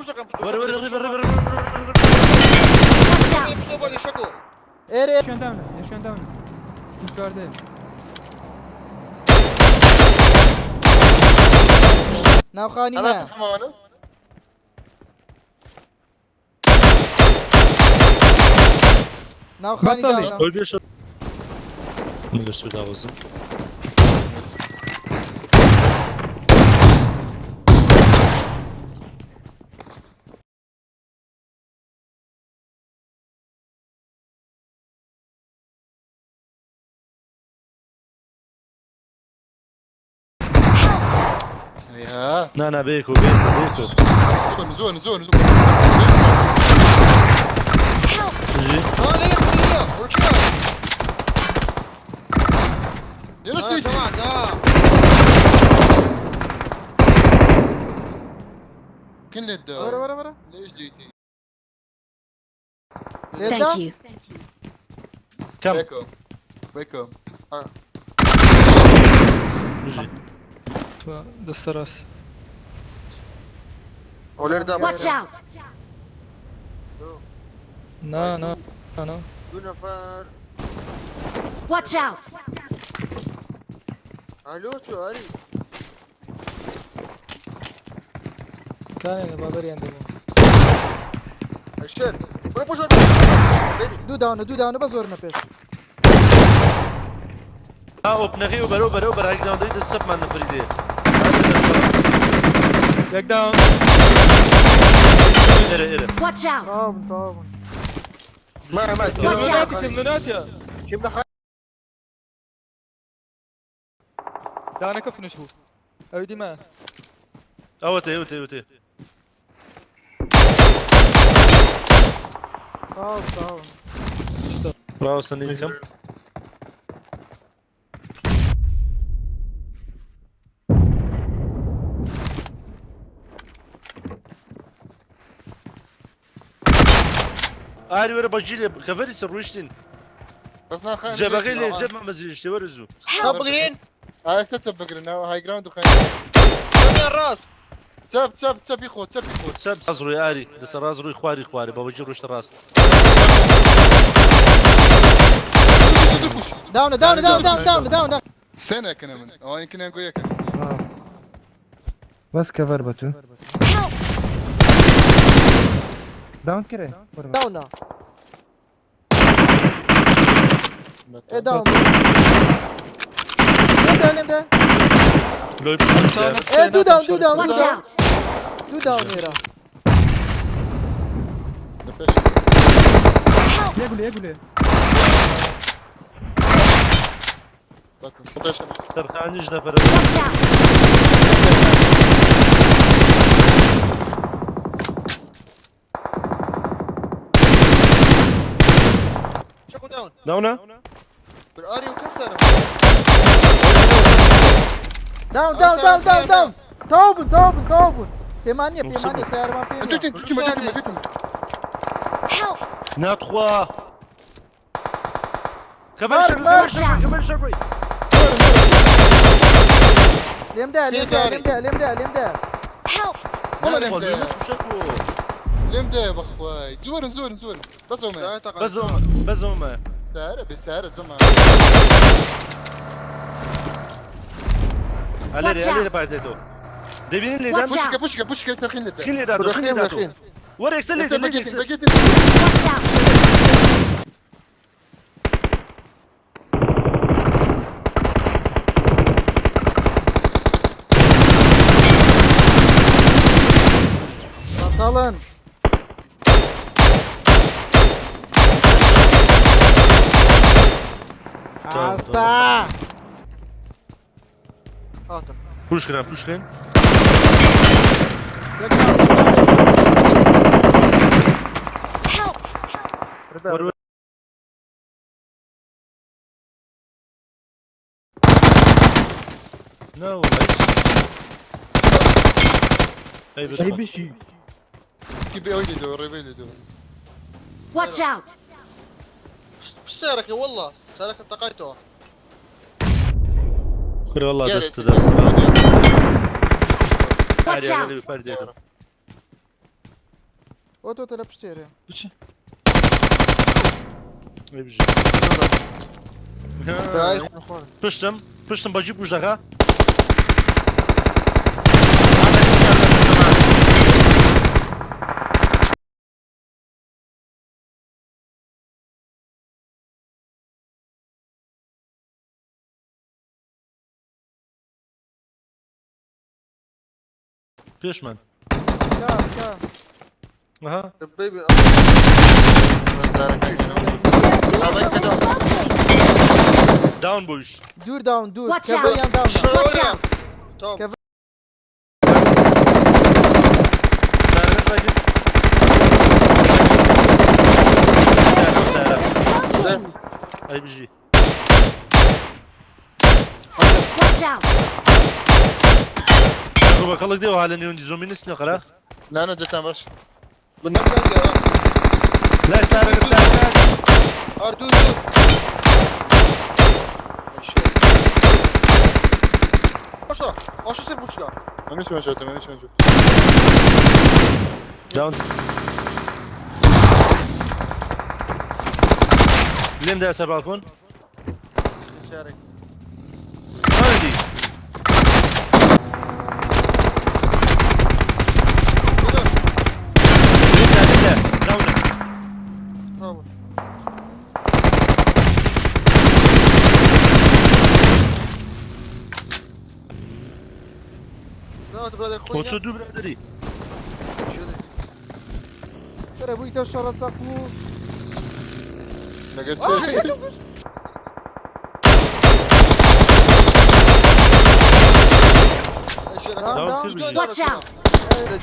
ورا ورا ورا ورا ورا اري نشان داونه yukarıda. ناوخاني انا ما حمانه ناوخاني بطل. داونا Öl bir şey. Bunu göster daha lazım. يا Ne ne beyko beyko. نزول نزول نزول Tuji. اه لا لا ورشاد يلا سويتي كل ورا الدار ورا ورا ليش جيتي؟ ليدا Thank you. Kam. بيكو بيكو Tuji. Dostaras. ولير دام Watch out! No. دو نفر Watch out! الو شو علي Kane babar yandım. الشر ولا بوش دو داونا بزورنا بيش Ha opnagi وبر هيك داون ديت السب من فريدي. Yak down. إيره. Watch out! طابن ما Watch out. Simnunat ya. كم دخل Daha ne kafını şu? Öyle mi? اوتي طابن برافو سنين كم. عادي ورا بجيلي كفري سرويشتين بس انا خايف جابغي لي جاب ما مزيجتي ورزو Help! جرين اكسب جرين هاي جراوند وخايف الراس. تب يخوت سب رازرو يا اري دس رازرو خواري بابا جيب روش الراس داونا سنة كنا من او انا كنا نقول لك بس كفر بتو Help! داون كره داونا ايه داون لمده لو ايه دو داون Watch out! دو داون هيرا Yegule. سرخاني جنفر Watch out! دونا بالاري وكسر داون طابن بيمانيا سيارة ما بيمانيا Help! نا 3 مار. كمان شوي لمده Help! والله والله لمده شكو لمده بخواي زور بس هم بزوم سعر زمان علي بعدته دبين اللي دام Watch out. بوشك سرخين لده خلي داتو خلي داتو ورا يكسل لي بقيت Watch out! بطلن عستا بوشكرين Help! نو اي bir şey. كيبي اويلي دور Watch out! ايش سعرك يا والله سعرك التقيته خير والله جالس. درس Watch عادي out! فرجيته اوتو تلا بشتري اي بجي باي اخوان پشتم بجيب وش دغا پیش من كا اها بيبي داون بوش دور داون دور Watch كفر out. يان داون Watch out! تمام سارق راجل Smoking! اي بجي Watch out! هو بقولك دي وهلا نيون دي زومين اسمه قرا لا انا جيت باش بالنبض لا سارق ار2 Boşla. Boşla sen boşla. مانيش موجود مانيش موجود داون لين ده ياسر بالكون Şerek. هادي لين ده داون Tamam. Ne oldu brother Konya? كونتو دو برادري Şöyle. ترى بوي تو شرط ساقو ما قلت Şöyle. Down, down. Watch out!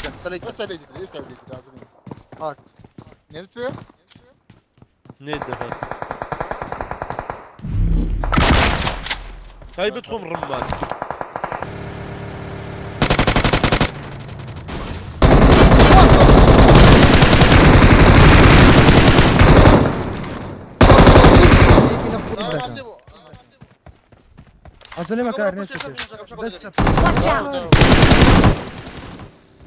بس عليك ليش عليك لازم هاك نزلت فيها نيد دفع هاي بتخم رمان Tamam bu. اظن ما كان نفسي بس Watch out!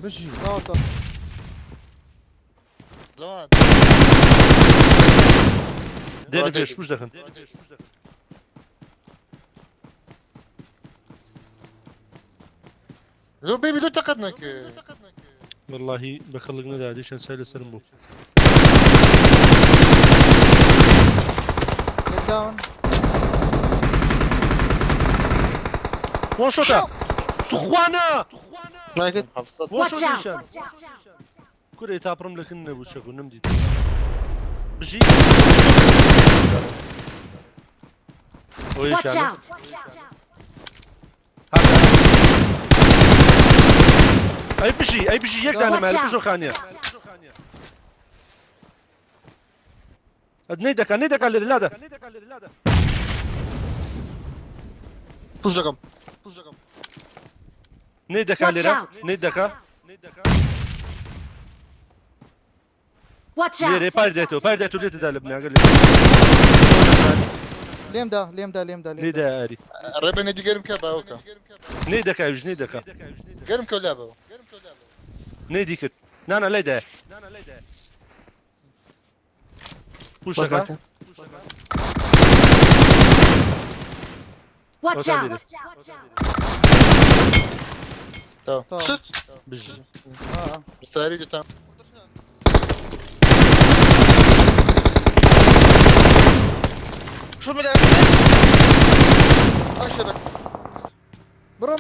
بجي Tamam tamam. زمان دير فيش وش دخل لو بيبي لو تقدنك والله بخلقنا ده عشان سهل سرمبو Get down. وان شوتا تخوانا Naked. حفصت وان Watch شوتا out! نشان كوري تابرم لك النبو شكو نمدي بجي ويش Watch يعني out! اي بجي يك انا Watch مالك out. شو خانية نيدك على الرلاده Push rakam. Push rakam. نيدك على Watch الرلاده out. نيدك Watch ليري out! بارديتو ليه تدال ابني قال لي ليم دا نيدا اري الربع ندي قرم كابا اوكا نيدك يا نيدك قرم كلابا نيديك نانا ليدا وش Bakın. Watch Watch out! Tamam. Şut. بجي اه بالساري جتا Şu mu da? Aşağıda. برم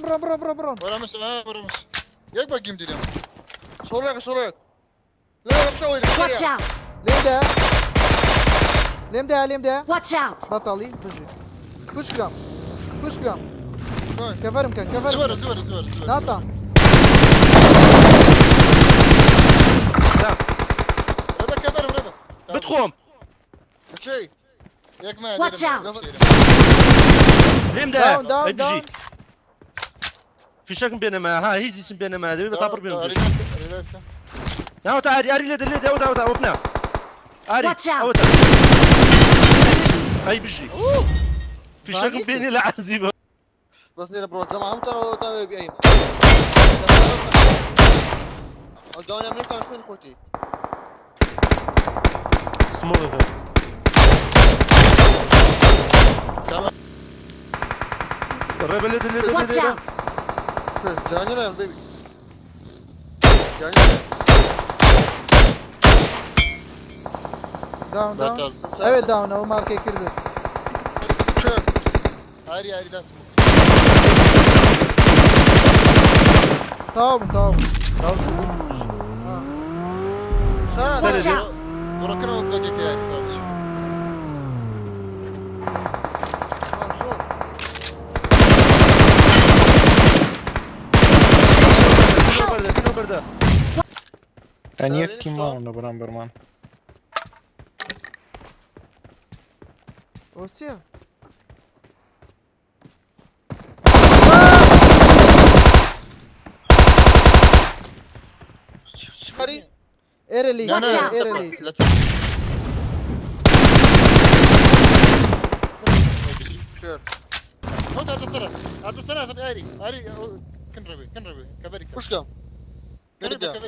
ورا مش ورا مش ياك باقي مدير Sola yak, sola yak. La bak şu oyna. Watch out! ليم دا Watch out! بطلي بجي كوش جرام Koy. كفرم كان زور كفرم زور زور زور ناطا لا ربع كبر ربع بتخوم Şey. ياك ما Watch out. ليم داون ده اي داون بجي في شك بينما ها هي اسم بينما هذا بتعبر بينهم يا تعالي اري ليد اوتا وبنا اري Watch out. اوتا اي بجي في شك باقي بيني كيس. لا عزيمه بس نيرا برو زمان ترى بيعيم. الدنيا من كان شوين خوتي. سموه قرب اللي Watch out! Canyon ayağım baby. Canyon ayağım. Down down. Berkal. Evet down o markaya girdi. Kör. Ayrı ayrı da smoke. Tamam tamam. Ha. Sana Watch Sen- out! Bırakın o dakika yani kardeşim. Lan şu. فينو برده يعني لا، يحكي ليش معه طب؟ برامبرمان. Osya. Çıkarayım. Ereli. لا لا Watch out. Ereli. لا تفرق. Kör. هذا السنة آري كن ربي كبري Kuşkam. كبري Geri كبري devam.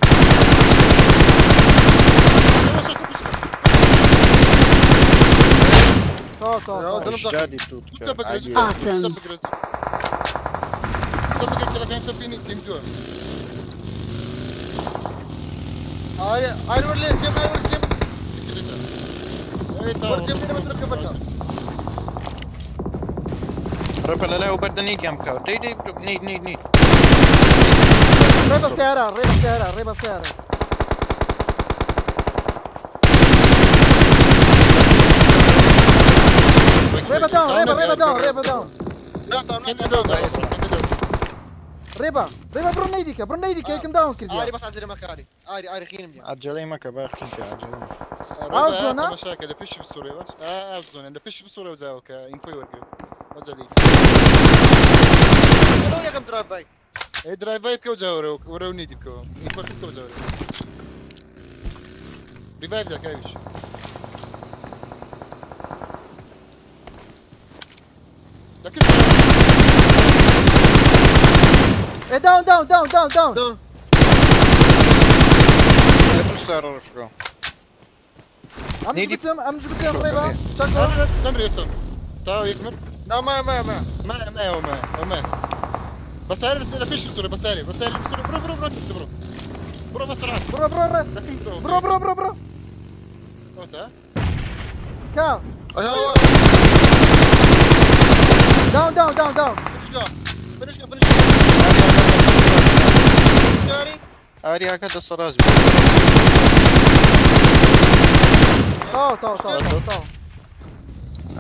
Tamam tamam. Ya, tamam. dönüp bak. جادي توت تسبق عادي. رجل Awesome. تسبق رجل تسبق كذا كان تسبيني تيم جوا Ayrı verle. Cem ayrı ver. Cem. Var Cem benim ötürü kapatacağım. رفع لا وبرد نيد يا مكاو دي نيد Reba Sera, Reba Sera, Reba Sera. Reba down, Reba down, Reba down. Ya tamam. كنت دوغ Reba, Reba برونيديك هيكم داون كردي. Ayrı bas acele makari. Ayrı خينم ya. عجلي مكا باخي عجلي. Out zone, ha? مشاكل اللي فيش بالسوريا بس اوت زون اللي فيش بالسوريا وزاوك انفو يورجي وجلي Gel yakın drive by. اي درايف بايب كو جاورو ورو نيدي كو انفو كو جاورو ريفايف ذاك ايش لكن Down. Dur. لا تستار رشقو. I'm جبتهم Reba. Çakal. انا نمر يسم تاو يكمل Ya ma. ما هو بس عارف بس فيش بالسوريا بس عارف بالسوريا برو بسرعة لكن Bro. اوتا Ka. Aşağı. Down. Finish. Çıkarayım. اري هكذا الصراز. Tamam.